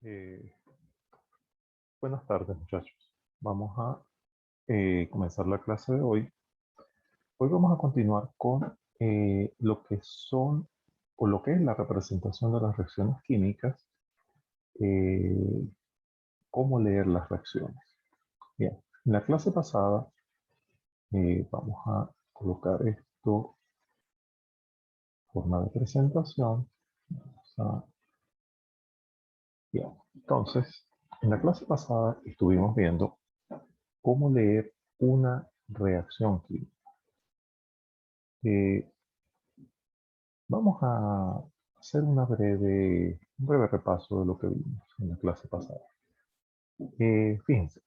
Eh, Buenas tardes, muchachos. Vamos a comenzar la clase de hoy. Hoy vamos a continuar con lo que son o lo que es la representación de las reacciones químicas, eh, cómo leer las reacciones. Bien, en la clase pasada vamos a colocar esto en forma de presentación. Bien, entonces, en la clase pasada estuvimos viendo cómo leer una reacción química. Vamos a hacer un breve repaso de lo que vimos en la clase pasada. Fíjense,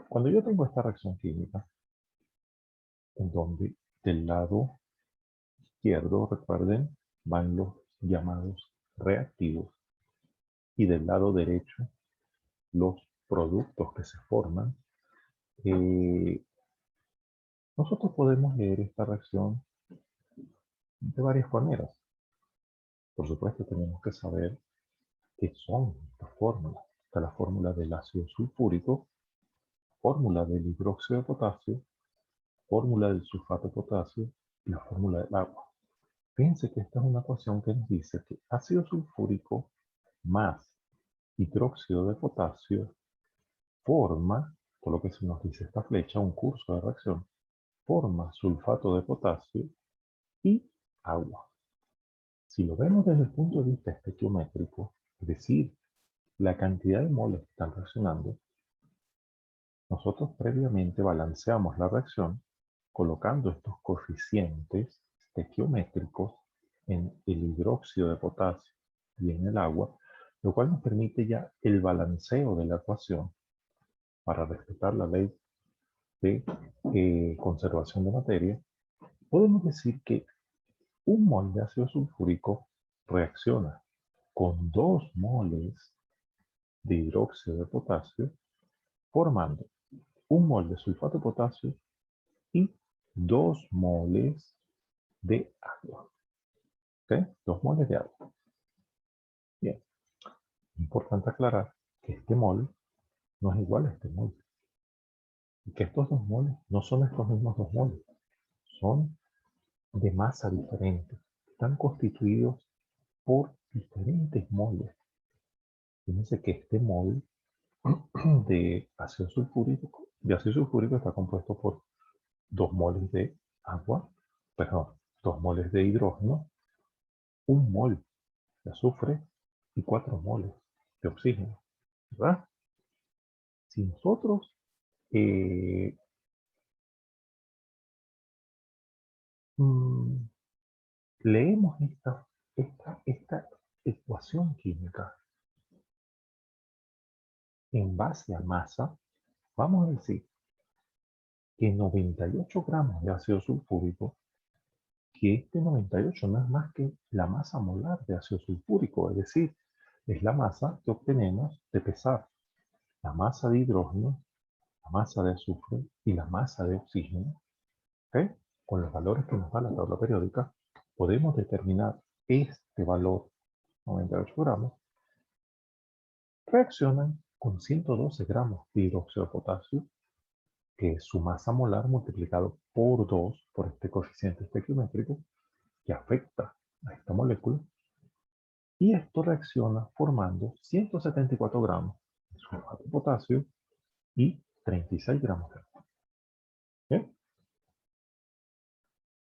cuando yo tengo esta reacción química, en donde del lado izquierdo, recuerden, van los llamados reactivos y del lado derecho los productos que se forman, eh, nosotros podemos leer esta reacción de varias maneras. Por supuesto, tenemos que saber qué son estas fórmulas. Está la fórmula del ácido sulfúrico, fórmula del hidróxido de potasio, fórmula del sulfato de potasio y la fórmula del agua. Fíjense que esta es una ecuación que nos dice que ácido sulfúrico más hidróxido de potasio forma, por lo que se nos dice esta flecha, un curso de reacción, forma sulfato de potasio y agua. Si lo vemos desde el punto de vista estequiométrico, es decir, la cantidad de moles que están reaccionando, nosotros previamente balanceamos la reacción colocando estos coeficientes estequiométricos en el hidróxido de potasio y en el agua, lo cual nos permite ya el balanceo de la ecuación para respetar la ley de conservación de materia. Podemos decir que un mol de ácido sulfúrico reacciona con 2 moles de hidróxido de potasio, formando un mol de sulfato de potasio y 2 moles de agua. ¿Ok? 2 moles de agua. Bien. Importante aclarar que este mol no es igual a este mol. Y que estos 2 moles no son estos mismos 2 moles. Son de masa diferente. Están constituidos por diferentes moles. Fíjense que este mol de ácido sulfúrico está compuesto por 2 moles de agua, perdón, 2 moles de hidrógeno, 1 mol de azufre y 4 moles de oxígeno, ¿verdad? Si nosotros eh, mm, leemos esta ecuación química en base a masa, vamos a decir que 98 gramos de ácido sulfúrico, que este 98 no es más que la masa molar de ácido sulfúrico, es decir, es la masa que obtenemos de pesar la masa de hidrógeno, la masa de azufre y la masa de oxígeno. ¿Ok? Con los valores que nos da la tabla periódica, podemos determinar este valor, 98 gramos, reaccionan con 112 gramos de hidróxido de potasio, que es su masa molar multiplicado por 2 por este coeficiente estequiométrico que afecta a esta molécula, y esto reacciona formando 174 gramos de sulfato de potasio y 36 gramos de agua. ¿Bien?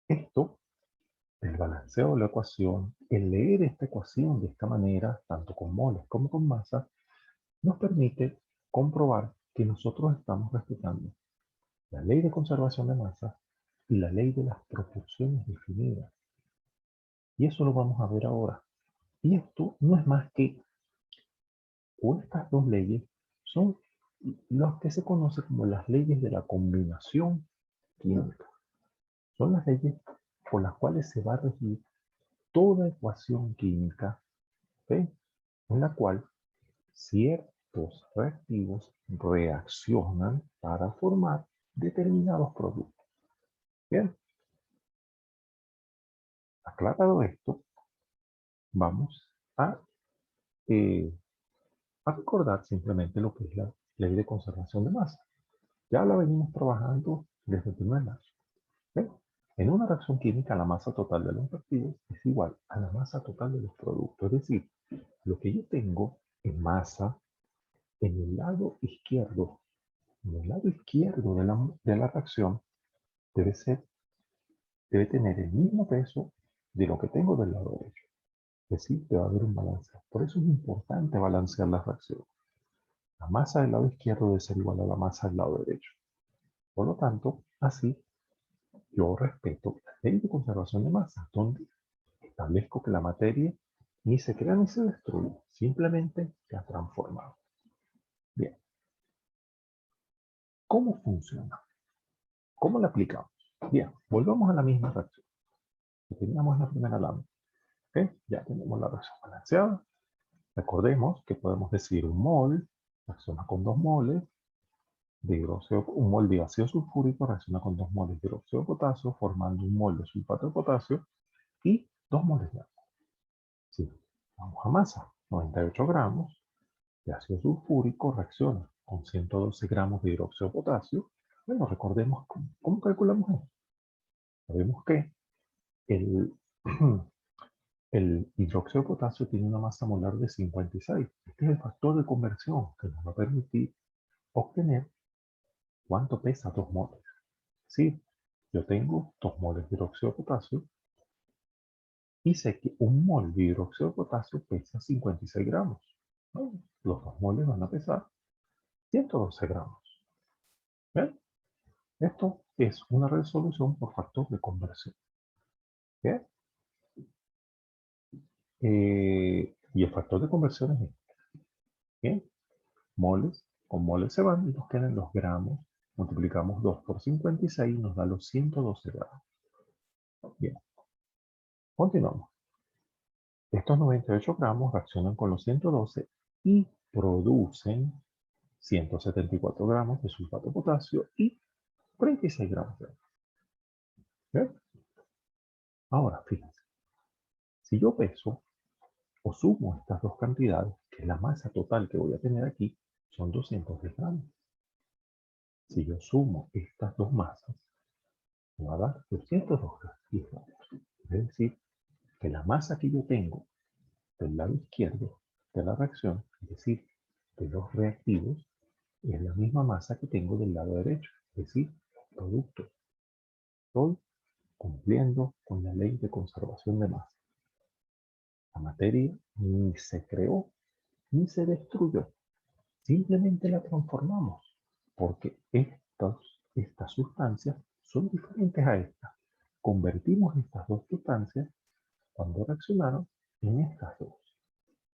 Esto, el balanceo de la ecuación, el leer esta ecuación de esta manera, tanto con moles como con masa, nos permite comprobar que nosotros estamos respetando la ley de conservación de masa y la ley de las proporciones definidas. Y eso lo vamos a ver ahora. Y esto no es más que, o estas dos leyes son los que se conocen como las leyes de la combinación química. Son las leyes por las cuales se va a regir toda ecuación química, ¿okay? En la cual ciertos reactivos reaccionan para formar determinados productos. Bien, aclarado esto, vamos a a recordar simplemente lo que es la ley de conservación de masa. Ya la venimos trabajando desde el primer año. ¿Ven? En una reacción química, la masa total de los reactivos es igual a la masa total de los productos. Es decir, lo que yo tengo en masa en el lado izquierdo, de la reacción, debe ser, debe tener el mismo peso de lo que tengo del lado derecho. Es decir, debe haber un balance. Por eso es importante balancear las reacciones. La masa del lado izquierdo debe ser igual a la masa del lado derecho. Por lo tanto, así yo respeto la ley de conservación de masa, donde establezco que la materia ni se crea ni se destruye, simplemente se ha transformado. Bien, ¿cómo funciona? ¿Cómo la aplicamos? Bien, volvamos a la misma reacción que teníamos en la primera lámina. ¿Okay? Ya tenemos la reacción balanceada. Recordemos que podemos decir un mol reacciona con 2 moles de hidróxido, un mol de ácido sulfúrico reacciona con 2 moles de hidróxido de potasio, formando un mol de sulfato de potasio y 2 moles de agua. Sí, vamos a masa, 98 gramos de ácido sulfúrico reacciona con 112 gramos de hidróxido de potasio. Bueno, recordemos cómo calculamos esto. Sabemos que el, el hidróxido de potasio tiene una masa molar de 56. Este es el factor de conversión que nos va a permitir obtener cuánto pesa 2 moles. Sí, yo tengo 2 moles de hidróxido de potasio y sé que un mol de hidróxido de potasio pesa 56 gramos. Bueno, los 2 moles van a pesar 112 gramos. ¿Ven? Esto es una resolución por factor de conversión. ¿Bien? Y el factor de conversión es este. ¿Bien? Moles con moles se van y nos quedan los gramos. Multiplicamos 2 por 56 y nos da los 112 gramos. Bien, continuamos. Estos 98 gramos reaccionan con los 112 y producen 174 gramos de sulfato de potasio y 36 gramos de agua. ¿Bien? Ahora, fíjense. Si yo peso o sumo estas dos cantidades, que es la masa total que voy a tener aquí, son 210 gramos. Si yo sumo estas dos masas, me va a dar 210 gramos. Es decir, que la masa que yo tengo del lado izquierdo de la reacción, es decir, de los reactivos, es la misma masa que tengo del lado derecho, es decir, los productos. Estoy cumpliendo con la ley de conservación de masa. La materia ni se creó ni se destruyó, simplemente la transformamos, porque estas sustancias son diferentes a estas. Convertimos estas dos sustancias cuando reaccionaron en estas dos.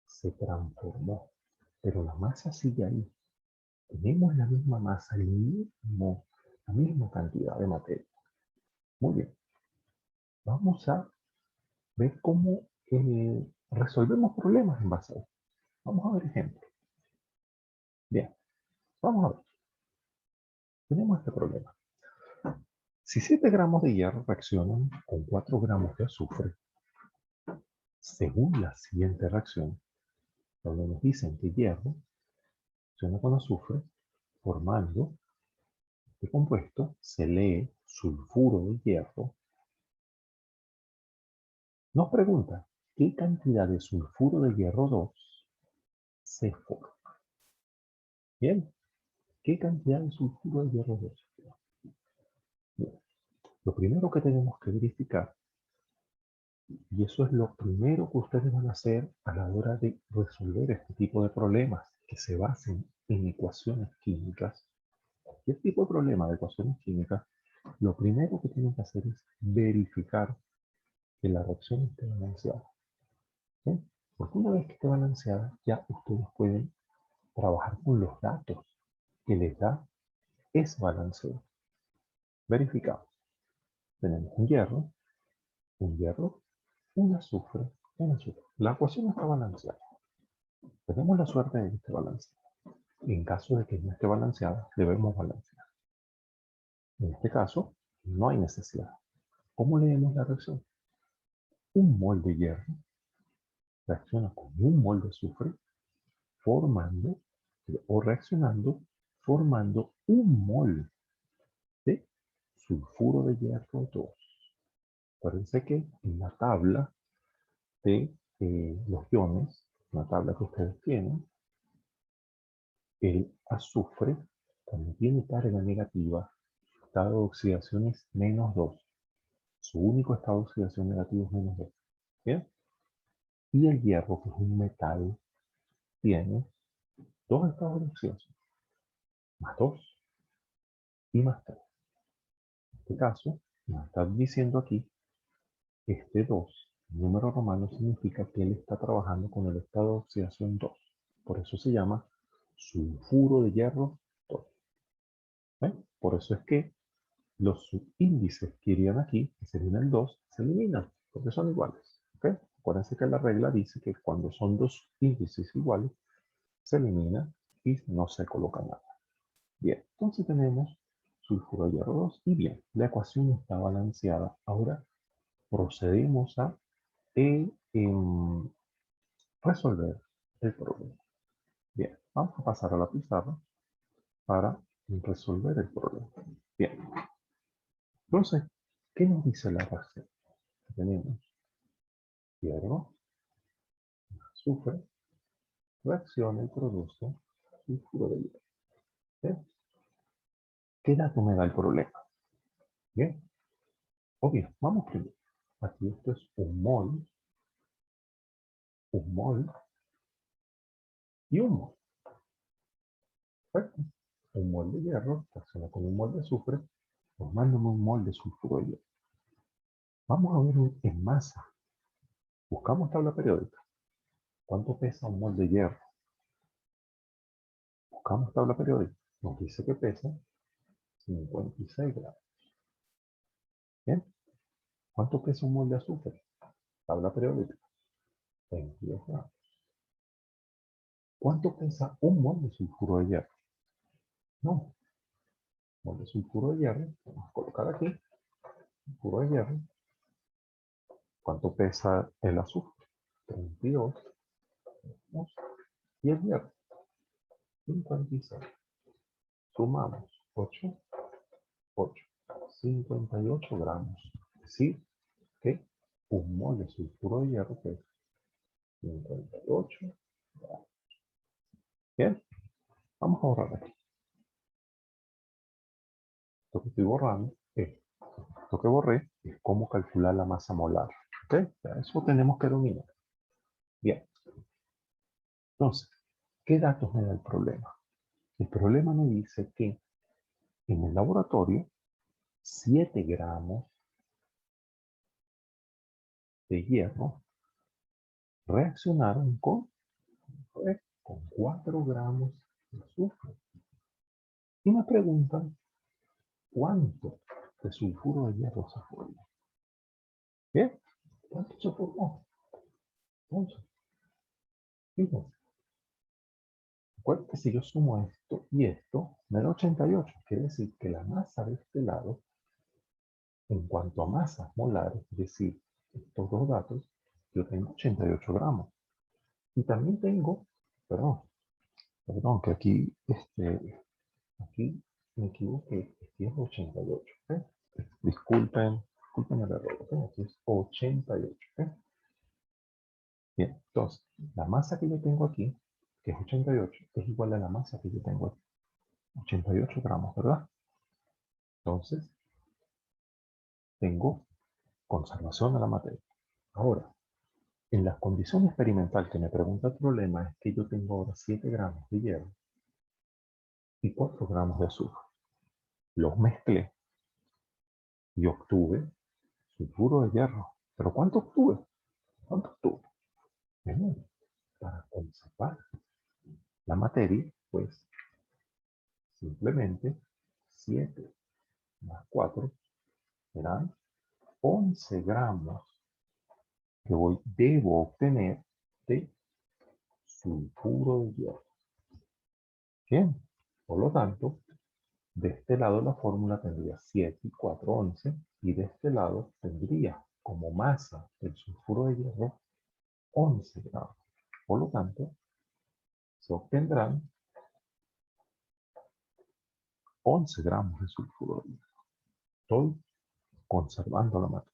Se transformó, pero la masa sigue ahí. Tenemos la misma masa, la misma cantidad de materia. Muy bien. Vamos a ver cómo resolvemos problemas en base a esto. Vamos a ver ejemplos. Bien, vamos a ver. Tenemos este problema. Si 7 gramos de hierro reaccionan con 4 gramos de azufre, según la siguiente reacción, donde nos dicen que hierro reacciona con azufre, formando este compuesto, se lee sulfuro de hierro. Nos pregunta, ¿qué cantidad de sulfuro de hierro 2 se forma? Bien, ¿qué cantidad de sulfuro de hierro 2? Bien, lo primero que tenemos que verificar, y eso es lo primero que ustedes van a hacer a la hora de resolver este tipo de problemas que se basen en ecuaciones químicas, cualquier tipo de problema de ecuaciones químicas, lo primero que tienen que hacer es verificar que la reacción esté balanceada. ¿Sí? Porque una vez que esté balanceada, ya ustedes pueden trabajar con los datos que les da ese balanceo. Verificamos. Tenemos un hierro, un azufre, un azufre. La ecuación está balanceada. Tenemos la suerte de que esté balanceada. En caso de que no esté balanceada, debemos balancear. En este caso, no hay necesidad. ¿Cómo leemos la reacción? Un mol de hierro reacciona con un mol de azufre formando o reaccionando, formando un mol de sulfuro de hierro 2. Acuérdense que en la tabla de los iones, la tabla que ustedes tienen, el azufre, cuando tiene carga negativa, su estado de oxidación es -2. Su único estado de oxidación negativo es -2. ¿Bien? Y el hierro, que es un metal, tiene dos estados de oxidación, +2 y +3. En este caso, nos está diciendo aquí, este 2, número romano, significa que él está trabajando con el estado de oxidación 2. Por eso se llama sulfuro de hierro 2. Por eso es que los subíndices que irían aquí, que serían el 2, se eliminan, porque son iguales. ¿Okay? Acuérdense que la regla dice que cuando son dos índices iguales, se elimina y no se coloca nada. Bien, entonces tenemos sulfuro de hierro 2 y bien, la ecuación está balanceada. Ahora procedemos a resolver el problema. Bien, vamos a pasar a la pizarra para resolver el problema. Bien, entonces, ¿qué nos dice la reacción? Tenemos hierro, azufre, reacciona y produce sulfuro de hierro. ¿Bien? ¿Qué dato me da el problema? Bien, obvio, vamos primero. Aquí esto es un mol y un mol. ¿Perfecto? Un mol de hierro reacciona con un mol de azufre, formándome un mol de sulfuro de hierro. Vamos a ver en masa. Buscamos tabla periódica. ¿Cuánto pesa un mol de hierro? Buscamos tabla periódica. Nos dice que pesa 56 gramos. ¿Bien? ¿Cuánto pesa un mol de azufre? Tabla periódica. 22 gramos. ¿Cuánto pesa un mol de sulfuro de hierro? No. Mol de sulfuro de hierro. Vamos a colocar aquí. Sulfuro de hierro. ¿Cuánto pesa el azufre? 32. Y el hierro. 56. Sumamos 8, 8. 58 gramos. Es decir, que un mol de sulfuro de hierro pesa 58 gramos. Bien, vamos a borrar aquí. Esto que estoy borrando es, esto que borré es cómo calcular la masa molar. ¿Ok? Eso tenemos que dominar. Bien, entonces, ¿qué datos me da el problema? El problema me dice que en el laboratorio 7 gramos de hierro reaccionaron con 4 gramos de azufre. Y me preguntan cuánto de sulfuro de hierro se formó. ¿Bien? ¿Cuánto se formó? Entonces, fíjense, recuerden que si yo sumo esto y esto, me da 88. Quiere decir que la masa de este lado, en cuanto a masas molares, es decir, estos dos datos, yo tengo 88 gramos. Y también tengo, perdón, que aquí me equivoqué, aquí es 88. ¿Okay? Disculpen el error, ¿okay? Aquí es 88. ¿Okay? Bien, entonces, la masa que yo tengo aquí, que es 88, es igual a la masa que yo tengo aquí. 88 gramos, ¿verdad? Entonces, tengo conservación de la materia. Ahora, en la condición experimental que me pregunta el problema es que yo tengo ahora 7 gramos de hierro y 4 gramos de azúcar. Los mezclé y obtuve sulfuro de hierro. ¿Pero cuánto obtuve? ¿Cuánto obtuve? Bueno, para conservar la materia, pues simplemente 7 más 4 serán 11 gramos que debo obtener de sulfuro de hierro. Bien, por lo tanto, de este lado la fórmula tendría 7 y 4, 11, y de este lado tendría como masa del sulfuro de hierro 11 gramos. Por lo tanto, Se obtendrán 11 gramos de sulfuro de hierro. Estoy conservando la materia.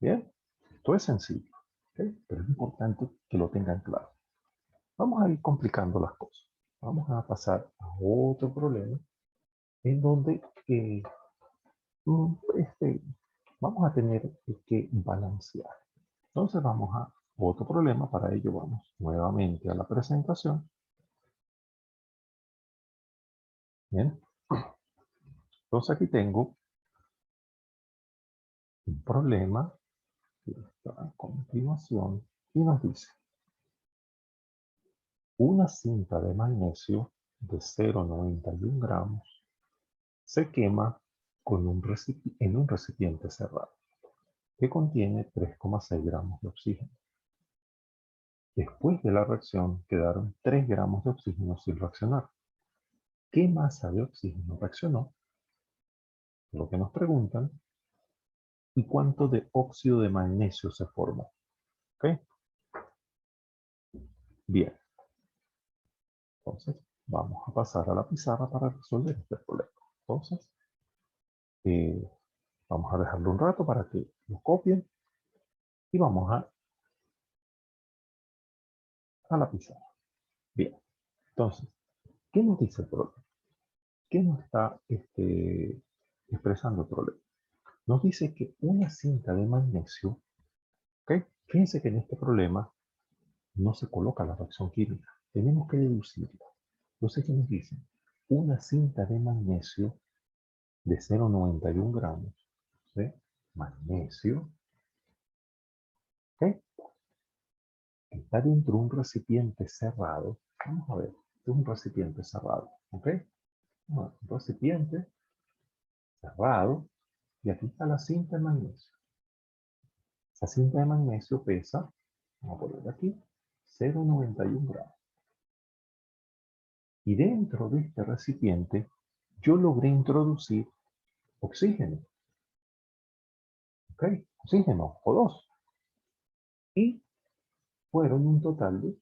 Bien, esto es sencillo, ¿ok? Pero es importante que lo tengan claro. Vamos a ir complicando las cosas. Vamos a pasar a otro problema en donde este, vamos a tener que balancear. Entonces vamos a otro problema. Para ello vamos nuevamente a la presentación. Bien. Entonces aquí tengo un problema que está a continuación y nos dice una cinta de magnesio de 0,91 gramos se quema en un recipiente cerrado que contiene 3,6 gramos de oxígeno. Después de la reacción quedaron 3 gramos de oxígeno sin reaccionar. ¿Qué masa de oxígeno reaccionó? Lo que nos preguntan. ¿Y cuánto de óxido de magnesio se formó? ¿Ok? Bien. Entonces, vamos a pasar a la pizarra para resolver este problema. Entonces, eh, vamos a dejarlo un rato para que lo copien y vamos a la pizarra. Bien. Entonces, ¿qué nos dice el problema? ¿Qué nos está expresando el problema? Nos dice que una cinta de magnesio, ¿ok? Fíjense que en este problema no se coloca la reacción química. Tenemos que deducirla. Entonces, ¿qué nos dice? Una cinta de magnesio de 0,91 gramos de magnesio, ¿ok? Está dentro de un recipiente cerrado. Vamos a ver, es un recipiente cerrado, ¿ok? Bueno, un recipiente cerrado y aquí está la cinta de magnesio. Esa cinta de magnesio pesa, vamos a poner aquí, 0,91 gramos. Y dentro de este recipiente yo logré introducir oxígeno, ¿ok? Oxígeno, O2. Y fueron un total de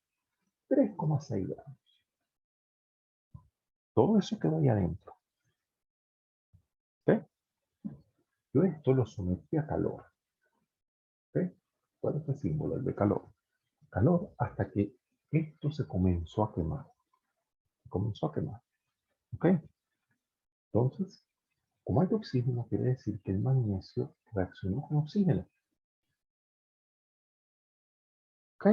3,6 gramos. Todo eso quedó ahí adentro. ¿Ok? Yo esto lo sometí a calor. ¿Ok? ¿Cuál es el símbolo? El de calor. Calor hasta que esto se comenzó a quemar. Se comenzó a quemar. ¿Ok? Entonces, como hay oxígeno, quiere decir que el magnesio reaccionó con oxígeno. ¿Ok?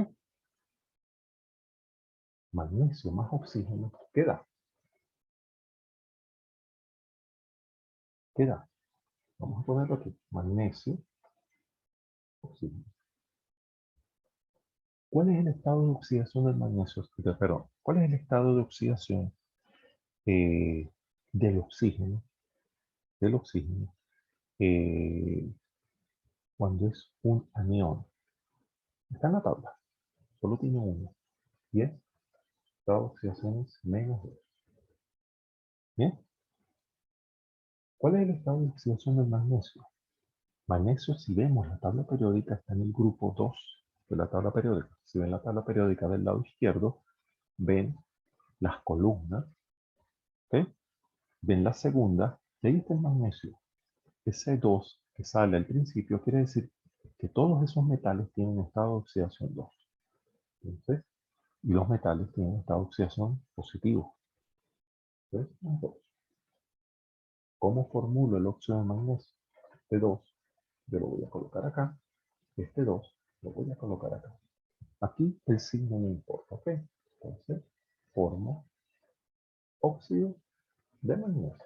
Magnesio más oxígeno, ¿qué da? ¿Qué da? Vamos a ponerlo aquí. Magnesio, oxígeno. ¿Cuál es el estado de oxidación del magnesio? Perdón, ¿cuál es el estado de oxidación eh, del oxígeno? Del oxígeno cuando es un anión. Está en la tabla, solo tiene uno. Y es estado de oxidación es -2. Bien, ¿cuál es el estado de oxidación del magnesio? Magnesio, si vemos la tabla periódica, está en el grupo 2 de la tabla periódica. Si ven la tabla periódica del lado izquierdo, ven las columnas, ¿ok? Ven la segunda, y ahí está el magnesio. Ese 2 que sale al principio quiere decir que todos esos metales tienen estado de oxidación 2. Entonces, y los metales tienen estado de oxidación positivo. Entonces, ¿cómo formulo el óxido de magnesio? Este 2 yo lo voy a colocar acá. Este 2 lo voy a colocar acá. Aquí el signo no importa, ¿ok? Entonces, formo óxido de magnesio.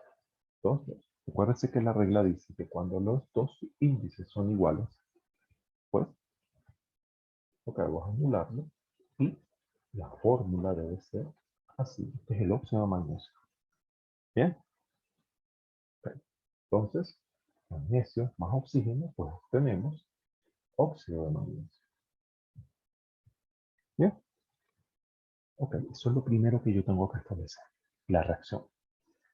Entonces, recuérdense que la regla dice que cuando los dos índices son iguales, pues lo que hago es anularlo y la fórmula debe ser así. Este es el óxido de magnesio. ¿Bien? Okay. Entonces, magnesio más oxígeno, pues tenemos óxido de magnesio. ¿Bien? Ok, eso es lo primero que yo tengo que establecer. La reacción.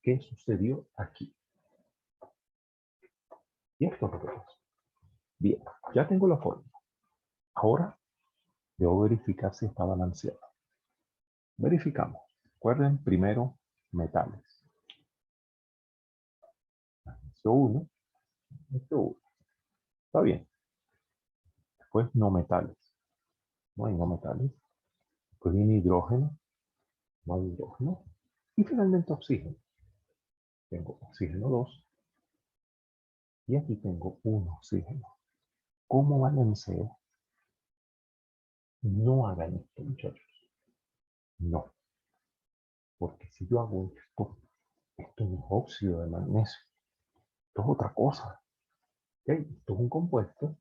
¿Qué sucedió aquí? Y esto es lo que pasó. Bien, ya tengo la fórmula. Ahora debo verificar si está balanceada. Verificamos. Recuerden primero metales. Magnesio 1, magnesio 1. Está bien. Después no metales. No hay no metales. Después viene hidrógeno. No hay hidrógeno. Y finalmente oxígeno. Tengo oxígeno 2. Y aquí tengo un oxígeno. ¿Cómo balanceo? No hagan esto, muchachos. No. Porque si yo hago esto no es óxido de magnesio. Esto es otra cosa. ¿Okay? Esto es un compuesto.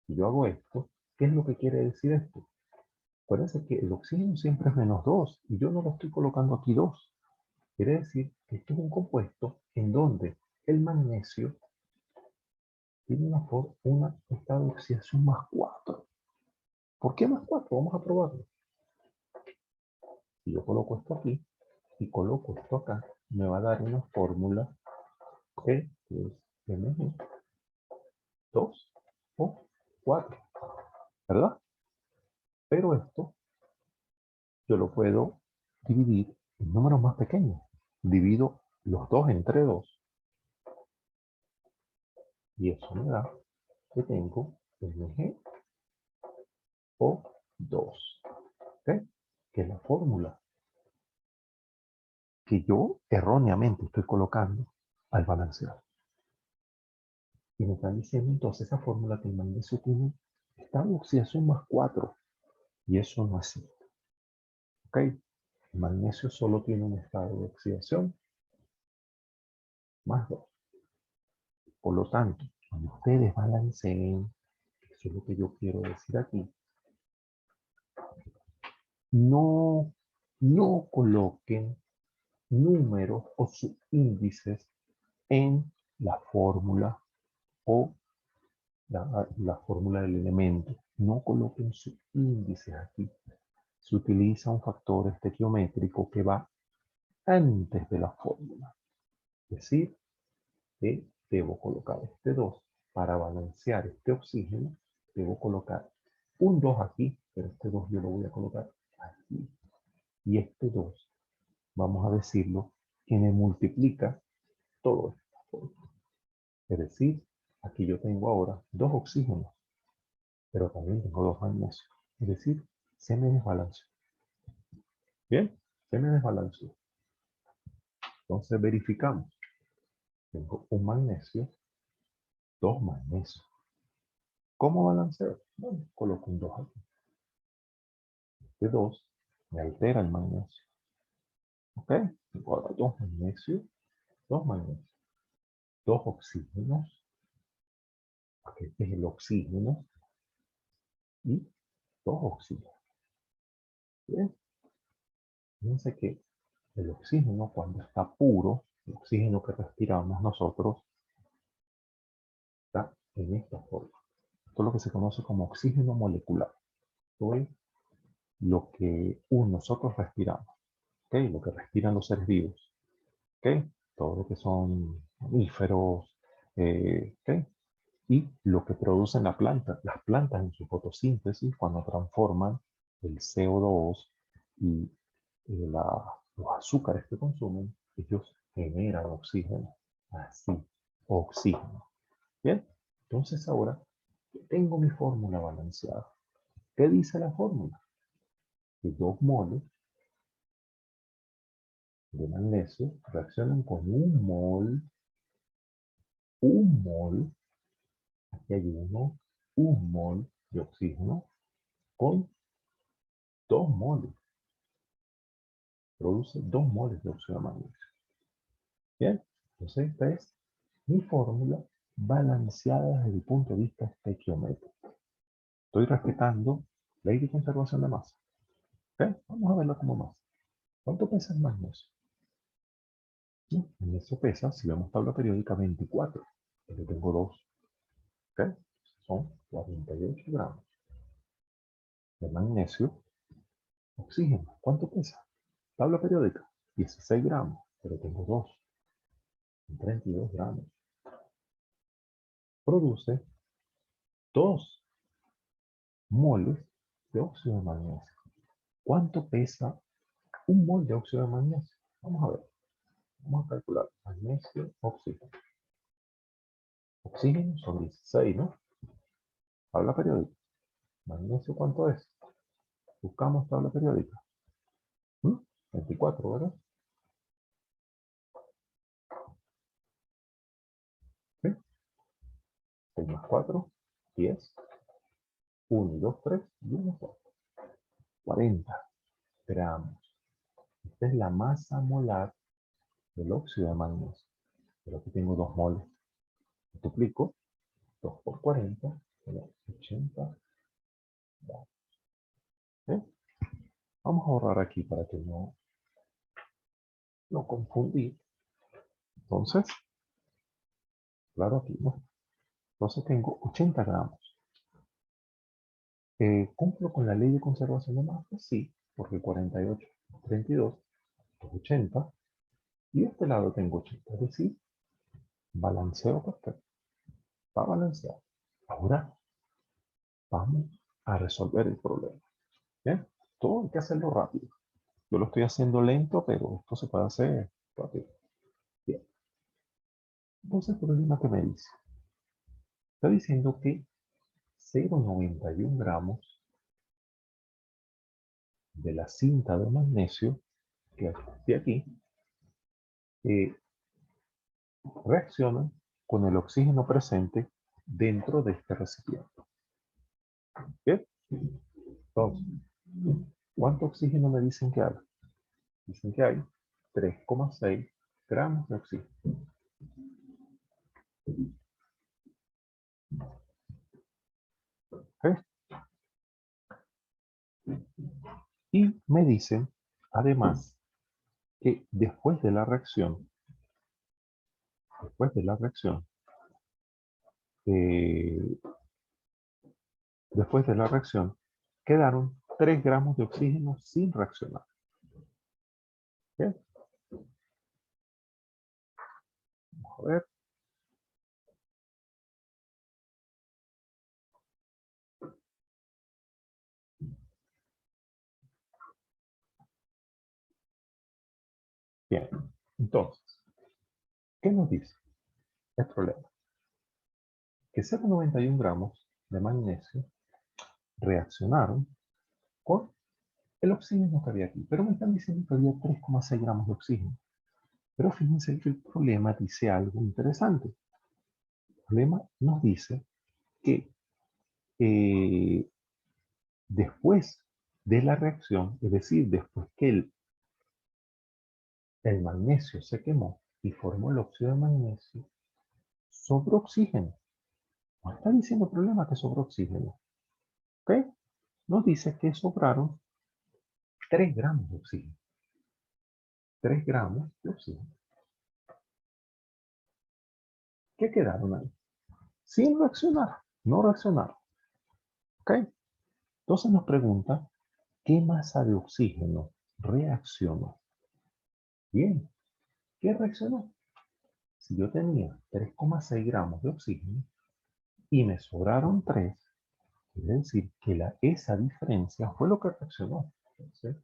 Si yo hago esto, ¿qué es lo que quiere decir esto? Acuérdense que el oxígeno siempre es -2 y yo no lo estoy colocando aquí 2. Quiere decir que esto es un compuesto en donde el magnesio tiene una estado de oxidación +4. ¿Por qué +4? Vamos a probarlo. Si yo coloco esto aquí y coloco esto acá, me va a dar una fórmula que es Mg2O4, ¿verdad? Pero esto yo lo puedo dividir en números más pequeños. Divido los dos entre 2 y eso me da que tengo Mg2, ¿okay? Que es la fórmula que yo erróneamente estoy colocando al balancear. Y me están diciendo entonces esa fórmula que el magnesio tiene estado de oxidación +4 y eso no es cierto. ¿Ok? El magnesio solo tiene un estado de oxidación +2. Por lo tanto, cuando ustedes balanceen, eso es lo que yo quiero decir aquí, no coloquen números o subíndices en la fórmula o la fórmula del elemento. No coloquen subíndices aquí. Se utiliza un factor estequiométrico que va antes de la fórmula. Es decir, que debo colocar este 2 para balancear este oxígeno. Debo colocar un 2 aquí, pero este 2 yo lo voy a colocar aquí. Y este 2, vamos a decirlo, que me multiplica todo esto. Es decir, aquí yo tengo ahora 2 oxígenos, pero también tengo 2 magnesios. Es decir, se me desbalanceó. Bien, se me desbalanceó. Entonces verificamos. Tengo un magnesio, 2 magnesios. ¿Cómo balanceo? Bueno, coloco un 2 aquí. Este 2 me altera el magnesio. ¿Ok? Tengo ahora 2 magnesios, 2 magnesios, 2 oxígenos, porque este es el oxígeno, y 2 oxígenos. Bien, fíjense que el oxígeno cuando está puro, el oxígeno que respiramos nosotros, está en esta forma. Esto es lo que se conoce como oxígeno molecular. Esto es lo que nosotros respiramos, ¿okay? Lo que respiran los seres vivos, ¿okay? Todo lo que son mamíferos, ¿okay? Y lo que producen las plantas en su fotosíntesis cuando transforman el CO2 y los azúcares que consumen, ellos generan oxígeno, así, oxígeno. Bien, entonces ahora tengo mi fórmula balanceada. ¿Qué dice la fórmula? Que 2 moles de magnesio reaccionan con un mol, aquí hay un mol de oxígeno con 2 moles. Produce 2 moles de óxido de magnesio. Bien, entonces esta es mi fórmula balanceada desde el punto de vista estequiométrico. Estoy respetando ley de conservación de masa. ¿Okay? Vamos a verlo como masa. ¿Cuánto pesa el magnesio? El magnesio pesa, si vemos tabla periódica, 24. Yo tengo 2. ¿Okay? Son 48 gramos de magnesio. Oxígeno, ¿cuánto pesa? Tabla periódica, 16 gramos, pero tengo 2. 32 gramos. Produce 2 moles de óxido de magnesio. ¿Cuánto pesa un mol de óxido de magnesio? Vamos a ver. Vamos a calcular. Magnesio, oxígeno. Oxígeno son 16, ¿no? Tabla periódica. Magnesio, ¿cuánto es? Buscamos tabla periódica. 24, ¿verdad? ¿Sí? 6 más 4, 10. 1 y 2, 3 y 1, 4. 40 gramos. Esta es la masa molar del óxido de magnesio. Pero aquí tengo 2 moles. Multiplico 2 por 40, 80 gramos. ¿Sí? Vamos a ahorrar aquí para que no confundir. Entonces, claro, aquí no. Entonces tengo 80 gramos. ¿Cumplo con la ley de conservación de masa? Sí, porque 48 más 32 es 80. Y de este lado tengo 80. Es decir, balanceo perfecto. Va balanceado. Ahora vamos a resolver el problema. ¿Bien? Todo hay que hacerlo rápido. Yo lo estoy haciendo lento, pero esto se puede hacer rápido. Bien. Entonces, el problema que me dice. Está diciendo que 0,91 gramos de la cinta de magnesio que está aquí eh, reaccionan con el oxígeno presente dentro de este recipiente. ¿Bien? Entonces, ¿cuánto oxígeno me dicen que hay? Dicen que hay 3,6 gramos de oxígeno. ¿Ok? Y me dicen, además, que después de la reacción, eh, después de la reacción, quedaron 3 gramos de oxígeno sin reaccionar. ¿Bien? Vamos a ver. Bien. Entonces, ¿qué nos dice el problema? Que 0,91 gramos de magnesio reaccionaron con el oxígeno que había aquí, pero me están diciendo que había 3,6 gramos de oxígeno. Pero fíjense que el problema dice algo interesante. El problema nos dice que después de la reacción, es decir, después que el magnesio se quemó y formó el óxido de magnesio, sobró oxígeno. No está diciendo el problema que sobró oxígeno. ¿Ok? Nos dice que sobraron 3 gramos de oxígeno. 3 gramos de oxígeno. ¿Qué quedaron ahí? Sin reaccionar. No reaccionaron. ¿Ok? Entonces nos pregunta, ¿qué masa de oxígeno reaccionó? Bien, ¿qué reaccionó? Si yo tenía 3,6 gramos de oxígeno y me sobraron 3, quiere decir que esa diferencia fue lo que reaccionó. Entonces,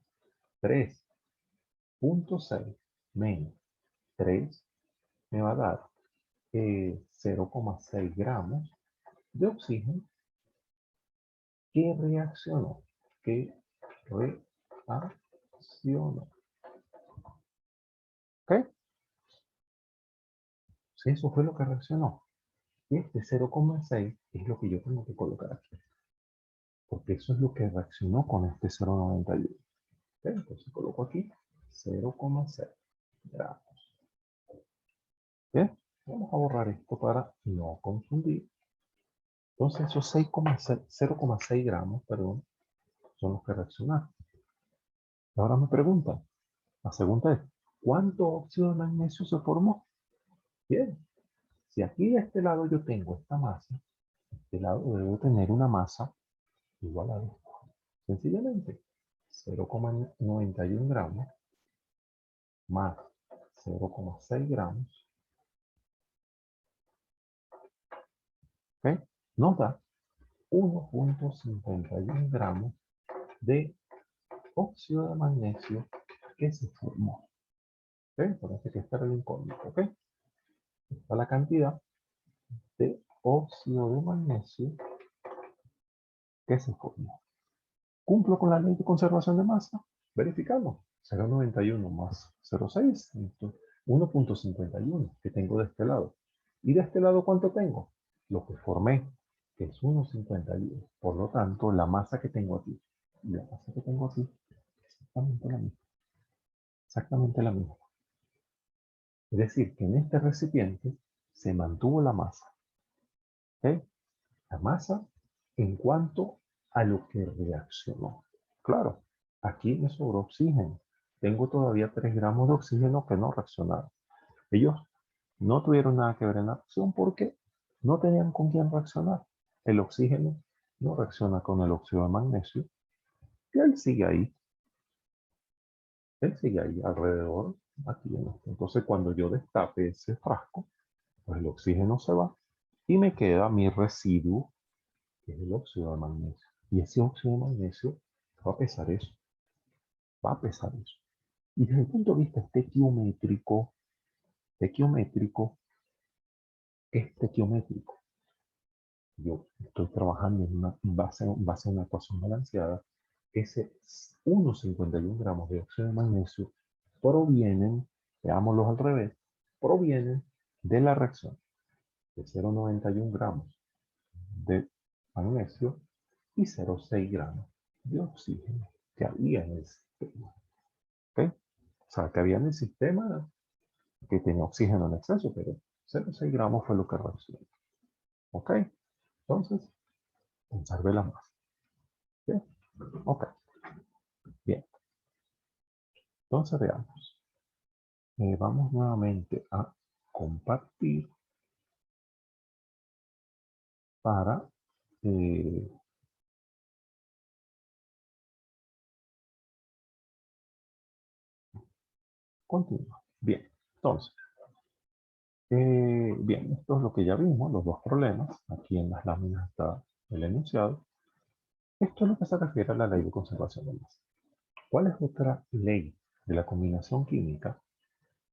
3,6 menos 3 me va a dar 0,6 gramos de oxígeno que reaccionó. Que reaccionó. ¿Ok? Si eso fue lo que reaccionó. Y este 0,6 es lo que yo tengo que colocar aquí. Porque eso es lo que reaccionó con este 0,91. ¿Ok? Entonces coloco aquí 0,6 gramos. ¿Bien? Vamos a borrar esto para no confundir. Entonces esos 0,6 gramos, perdón, son los que reaccionaron. Ahora me preguntan, la segunda es, ¿cuánto óxido de magnesio se formó? Bien, si aquí de este lado yo tengo esta masa, de este lado debo tener una masa igual a esto. Sencillamente, 0,91 gramos más 0,6 gramos, ¿ok? Nos da 1,51 gramos de óxido de magnesio que se formó. ¿Ok? Parece que esta era el incógnito. ¿Ok? Está la cantidad de óxido de magnesio que se formó. ¿Cumplo con la ley de conservación de masa? Verificamos. 0,91 más 0,6, 1,51 que tengo de este lado. ¿Y de este lado cuánto tengo? Lo que formé, que es 1,51. Por lo tanto, la masa que tengo aquí y la masa que tengo aquí es exactamente la misma. Exactamente la misma. Es decir, que en este recipiente se mantuvo la masa. ¿Ok? La masa en cuanto a lo que reaccionó. Claro, aquí me sobró oxígeno. Tengo todavía 3 gramos de oxígeno que no reaccionaron. Ellos no tuvieron nada que ver en la reacción porque no tenían con quién reaccionar. El oxígeno no reacciona con el óxido de magnesio y él sigue ahí. Él sigue ahí alrededor. Aquí en esto. Entonces cuando yo destape ese frasco, pues el oxígeno se va y me queda mi residuo, que es el óxido de magnesio. Y ese óxido de magnesio va a pesar eso. Va a pesar eso. Y desde el punto de vista estequiométrico, estequiométrico, yo estoy trabajando en una base a una ecuación balanceada. Ese 1,51 gramos de óxido de magnesio provienen, veámoslos al revés, provienen de la reacción de 0,91 gramos de magnesio y 0,6 gramos de oxígeno que había en el sistema. ¿Ok? O sea, que había en el sistema que tenía oxígeno en exceso, pero 0,6 gramos fue lo que reaccionó. ¿Ok? Entonces, conserve la masa. ¿Bien? Ok. Bien. Entonces, veamos. Vamos nuevamente a compartir para eh, continuar. Bien. Entonces, bien, esto es lo que ya vimos, los dos problemas. Aquí en las láminas está el enunciado. Esto es lo que se refiere a la ley de conservación de masa. ¿Cuál es otra ley de la combinación química?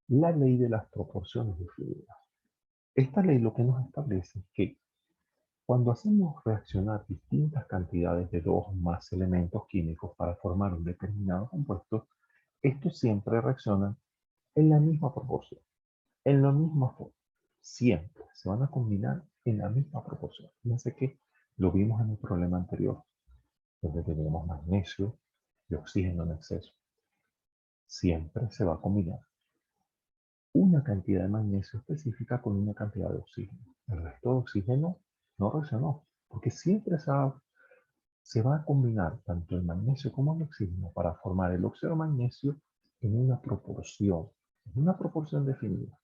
La ley de las proporciones de fluidos. Esta ley lo que nos establece es que cuando hacemos reaccionar distintas cantidades de dos o más elementos químicos para formar un determinado compuesto, estos siempre reaccionan en la misma proporción, en la misma forma. Siempre se van a combinar en la misma proporción. Fíjense que lo vimos en el problema anterior, donde teníamos magnesio y oxígeno en exceso. Siempre se va a combinar una cantidad de magnesio específica con una cantidad de oxígeno. El resto de oxígeno no reaccionó, porque siempre se va a combinar tanto el magnesio como el oxígeno para formar el óxido de magnesio en una proporción definida,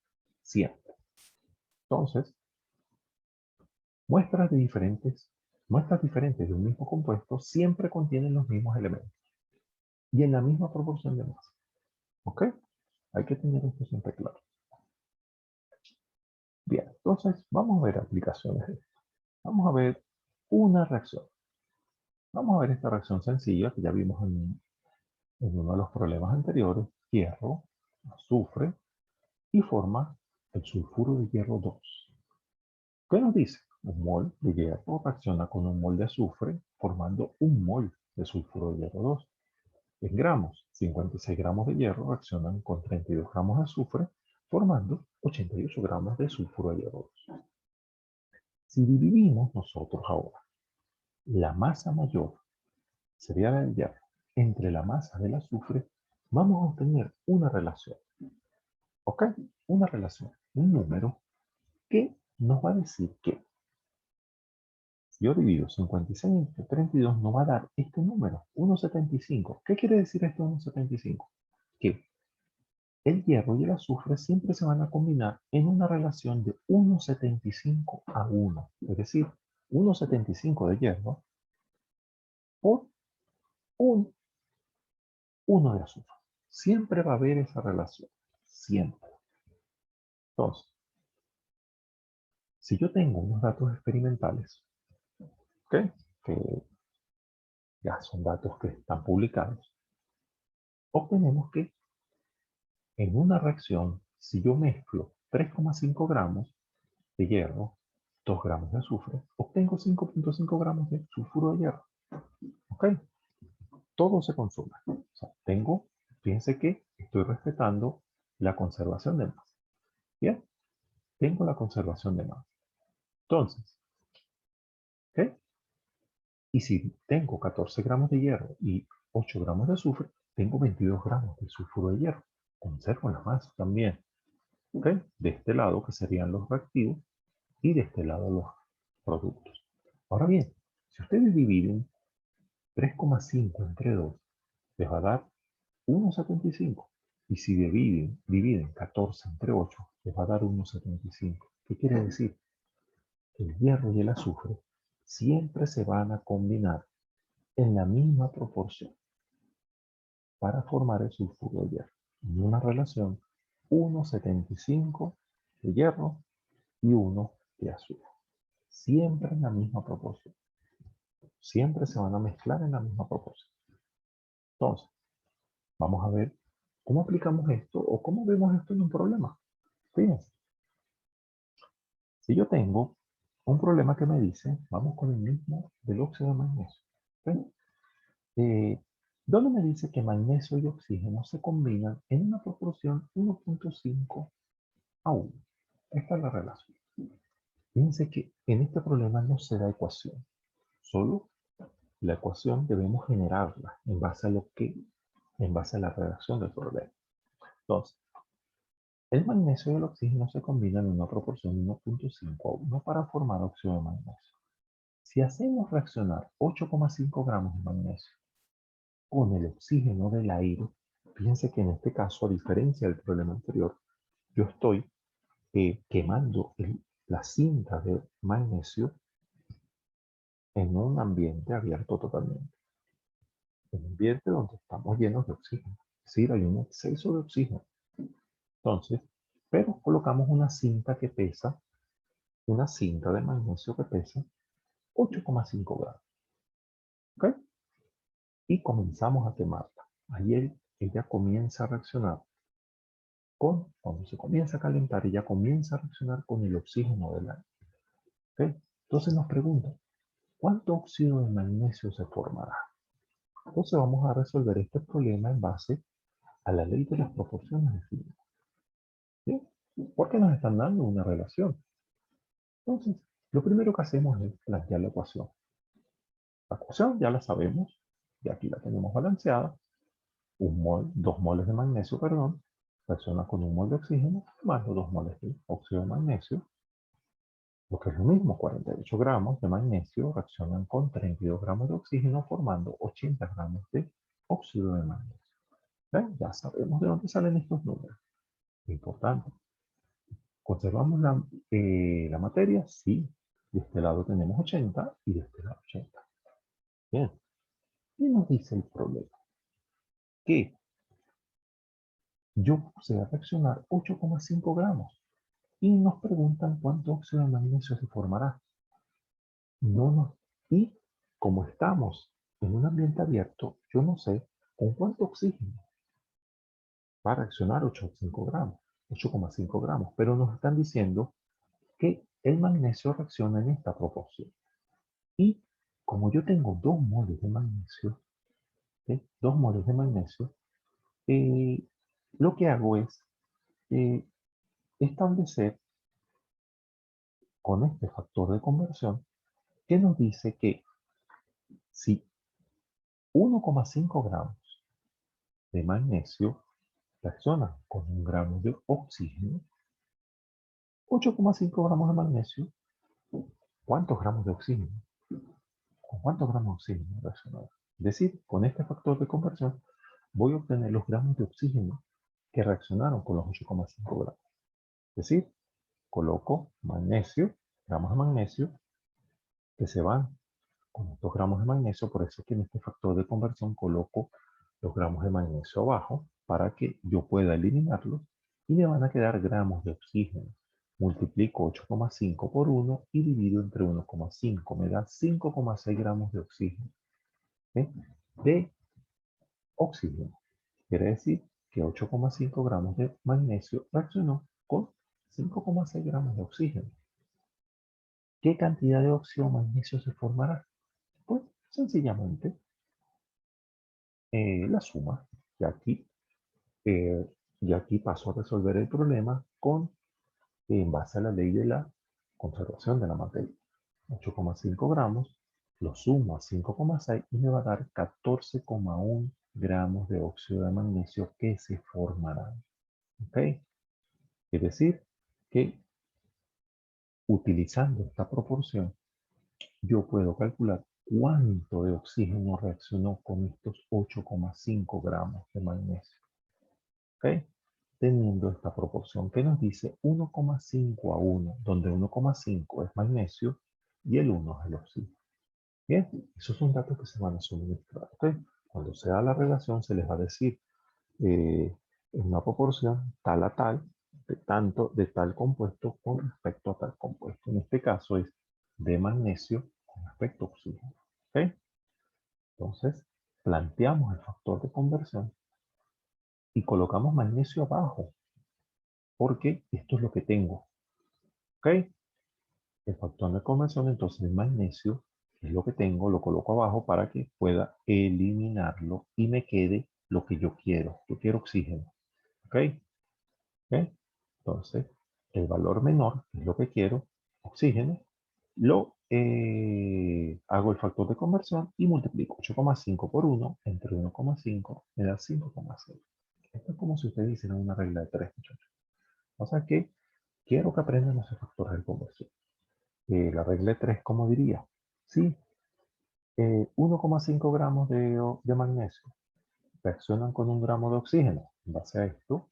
siempre. Entonces, muestras diferentes de un mismo compuesto siempre contienen los mismos elementos y en la misma proporción de masa. ¿Ok? Hay que tener esto siempre claro. Bien, entonces vamos a ver aplicaciones de esto. Vamos a ver una reacción. Vamos a ver esta reacción sencilla que ya vimos en uno de los problemas anteriores. Hierro, azufre y forma el sulfuro de hierro 2. ¿Qué nos dice? Un mol de hierro reacciona con un mol de azufre formando un mol de sulfuro de hierro 2. En gramos, 56 gramos de hierro reaccionan con 32 gramos de azufre formando 88 gramos de sulfuro de hierro 2. Si dividimos nosotros ahora la masa mayor, sería la del hierro, entre la masa del azufre, vamos a obtener una relación. ¿Ok? Una relación, un número que nos va a decir que si yo divido 56 entre 32 nos va a dar este número, 1,75. ¿Qué quiere decir esto 1,75? Que el hierro y el azufre siempre se van a combinar en una relación de 1,75 a 1. Es decir, 1,75 de hierro por 1 de azufre. Siempre va a haber esa relación. Siempre. Entonces, si yo tengo unos datos experimentales, ¿ok? Que ya son datos que están publicados, obtenemos que en una reacción, si yo mezclo 3,5 gramos de hierro, 2 gramos de azufre, obtengo 5,5 gramos de sulfuro de hierro. ¿Ok? Todo se consume. O sea, fíjense que estoy respetando la conservación de masa. Bien, tengo la conservación de masa. Entonces, ¿ok? Y si tengo 14 gramos de hierro y 8 gramos de azufre, tengo 22 gramos de sulfuro de hierro. Conservo la masa también. ¿Ok? De este lado, que serían los reactivos, y de este lado los productos. Ahora bien, si ustedes dividen 3,5 entre 2, les va a dar 1,75. Y si dividen 14 entre 8, les va a dar 1,75. ¿Qué quiere decir? Que el hierro y el azufre siempre se van a combinar en la misma proporción para formar el sulfuro de hierro. En una relación 1,75 de hierro y 1 de azufre. Siempre en la misma proporción. Siempre se van a mezclar en la misma proporción. Entonces, vamos a ver cómo aplicamos esto o cómo vemos esto en un problema. Fíjense, si yo tengo un problema que me dice, vamos con el mismo del óxido de magnesio. ¿Sí? Donde me dice que magnesio y oxígeno se combinan en una proporción 1,5 a 1. Esta es la relación. Fíjense que en este problema no se da ecuación, solo la ecuación debemos generarla en base a la redacción del problema. Entonces, el magnesio y el oxígeno se combinan en una proporción 1,5 a 1 para formar óxido de magnesio. Si hacemos reaccionar 8,5 gramos de magnesio con el oxígeno del aire, fíjense que en este caso, a diferencia del problema anterior, yo estoy quemando la cinta de magnesio en un ambiente abierto totalmente. Un ambiente donde estamos llenos de oxígeno. Es decir, hay un exceso de oxígeno. Entonces, pero colocamos una cinta de magnesio que pesa 8,5 gramos. ¿Ok? Y comenzamos a quemarla. Ahí ella comienza a reaccionar cuando se comienza a calentar, ella comienza a reaccionar con el oxígeno del aire. ¿Ok? Entonces nos pregunta, ¿cuánto óxido de magnesio se formará? Entonces vamos a resolver este problema en base a la ley de las proporciones de física. ¿Sí? Porque nos están dando una relación. Entonces, lo primero que hacemos es plantear la ecuación. La ecuación ya la sabemos, y aquí la tenemos balanceada. 2 moles de magnesio, perdón, reacciona con 1 mol de oxígeno más los 2 moles de óxido de magnesio, lo que es lo mismo, 48 gramos de magnesio reaccionan con 32 gramos de oxígeno formando 80 gramos de óxido de magnesio. ¿Ven? Ya sabemos de dónde salen estos números. Importante. ¿Conservamos la materia? Sí. De este lado tenemos 80 y de este lado 80. Bien. Y nos dice el problema que yo puse a reaccionar 8,5 gramos y nos preguntan cuánto óxido de magnesio se formará. No nos, y como estamos en un ambiente abierto, yo no sé con cuánto oxígeno va a reaccionar 8,5 gramos, 8,5 gramos, pero nos están diciendo que el magnesio reacciona en esta proporción. Y como yo tengo 2 moles de magnesio, ¿sí? 2 moles de magnesio, lo que hago es establecer con este factor de conversión que nos dice que si 1,5 gramos de magnesio reacciona con 1 gramo de oxígeno, 8,5 gramos de magnesio, ¿cuántos gramos de oxígeno? ¿Con cuántos gramos de oxígeno reacciona? Es decir, con este factor de conversión voy a obtener los gramos de oxígeno que reaccionaron con los 8,5 gramos. Es decir, coloco magnesio, gramos de magnesio, que se van con estos gramos de magnesio, por eso es que en este factor de conversión coloco los gramos de magnesio abajo para que yo pueda eliminarlos y me van a quedar gramos de oxígeno. Multiplico 8,5 por 1 y divido entre 1,5. Me da 5,6 gramos de oxígeno. ¿Sí? De oxígeno. Quiere decir que 8,5 gramos de magnesio reaccionó con 5,6 gramos de oxígeno. ¿Qué cantidad de óxido de magnesio se formará? Pues sencillamente la suma. Y aquí, eh, y aquí paso a resolver el problema en base a la ley de la conservación de la materia. 8,5 gramos, lo sumo a 5,6 y me va a dar 14,1 gramos de óxido de magnesio que se formarán. ¿Ok? Es decir, que utilizando esta proporción, yo puedo calcular cuánto de oxígeno reaccionó con estos 8,5 gramos de magnesio. ¿Ok? Teniendo esta proporción que nos dice 1,5 a 1, donde 1,5 es magnesio y el 1 es el oxígeno. Bien, esos son datos que se van a suministrar. ¿Ok? Cuando se da la relación se les va a decir en una proporción tal a tal, de tal compuesto con respecto a tal compuesto. En este caso es de magnesio con respecto a oxígeno. ¿Ok? Entonces, planteamos el factor de conversión y colocamos magnesio abajo, porque esto es lo que tengo. ¿Ok? El factor de conversión, entonces el magnesio, que es lo que tengo, lo coloco abajo para que pueda eliminarlo y me quede lo que yo quiero. Yo quiero oxígeno. ¿Ok? ¿Ok? Entonces, el valor menor, que es lo que quiero, oxígeno, hago el factor de conversión y multiplico 8,5 por 1 entre 1,5 me da 5,6. Esto es como si ustedes hicieran una regla de 3, muchachos. O sea que quiero que aprendan los factores de conversión. La regla de 3, ¿cómo diría? Sí, 1,5 gramos de magnesio reaccionan con 1 gramo de oxígeno. En base a esto,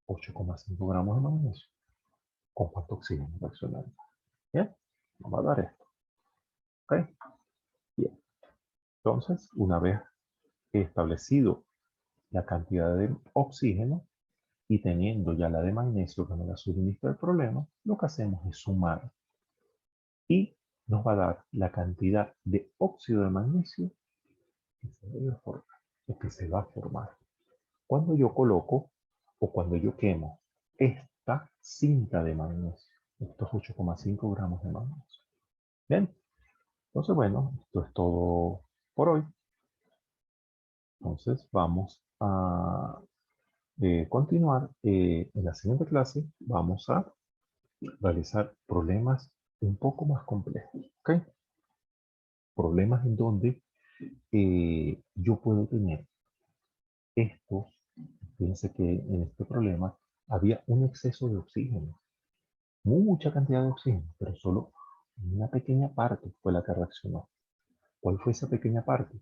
8,5 gramos de magnesio. ¿Con cuánto oxígeno reaccionaron? Bien, nos va a dar esto. ¿Ok? Bien. Entonces, una vez establecido la cantidad de oxígeno y teniendo ya la de magnesio que me la suministra el problema, lo que hacemos es sumar y nos va a dar la cantidad de óxido de magnesio que se debe formar, o que se va a formar. Cuando yo coloco o cuando yo quemo esta cinta de magnesio, estos 8,5 gramos de magnesio. Bien, entonces bueno, esto es todo por hoy. Entonces vamos a continuar. En la siguiente clase vamos a realizar problemas un poco más complejos. ¿Ok? Problemas en donde yo puedo tener estos. Fíjense que en este problema había un exceso de oxígeno, mucha cantidad de oxígeno, pero solo una pequeña parte fue la que reaccionó. ¿Cuál fue esa pequeña parte?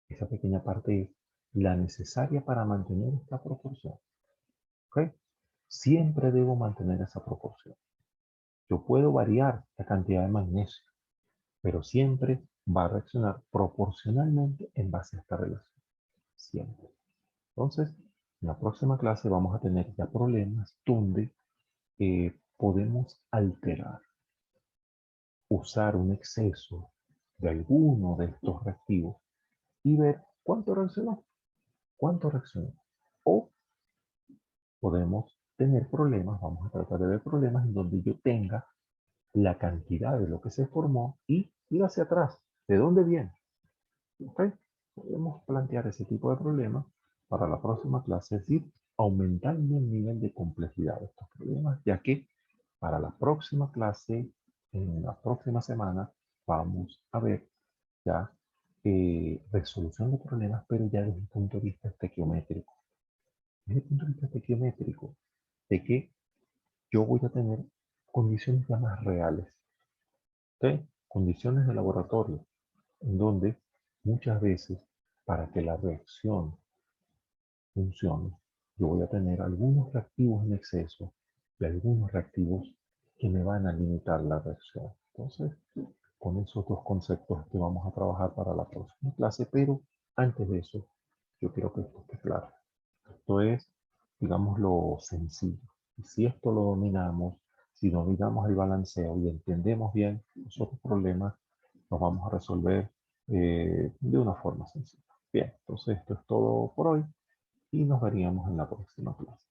Esa pequeña parte es la necesaria para mantener esta proporción. ¿Ok? Siempre debo mantener esa proporción. Yo puedo variar la cantidad de magnesio, pero siempre va a reaccionar proporcionalmente en base a esta relación. Siempre. Entonces, en la próxima clase vamos a tener ya problemas donde podemos alterar, usar un exceso de alguno de estos reactivos y ver cuánto reaccionó, cuánto reaccionó. O podemos tener problemas, vamos a tratar de ver problemas en donde yo tenga la cantidad de lo que se formó y ir hacia atrás. ¿De dónde viene? ¿Ok? Podemos plantear ese tipo de problemas para la próxima clase, es decir, aumentando el nivel de complejidad de estos problemas, ya que para la próxima clase, en la próxima semana, vamos a ver ya resolución de problemas, pero ya desde el punto de vista estequiométrico. Desde el punto de vista estequiométrico, de que yo voy a tener condiciones ya más reales, ¿ok? Condiciones de laboratorio, en donde muchas veces para que la reacción funcione, yo voy a tener algunos reactivos en exceso y algunos reactivos que me van a limitar la reacción. Entonces, con esos dos conceptos que vamos a trabajar para la próxima clase, pero antes de eso, yo quiero que esto esté claro. Esto es, digamos, lo sencillo. Y si esto lo dominamos, si dominamos el balanceo y entendemos bien los otros problemas, los vamos a resolver de una forma sencilla. Bien, entonces esto es todo por hoy y nos veríamos en la próxima clase.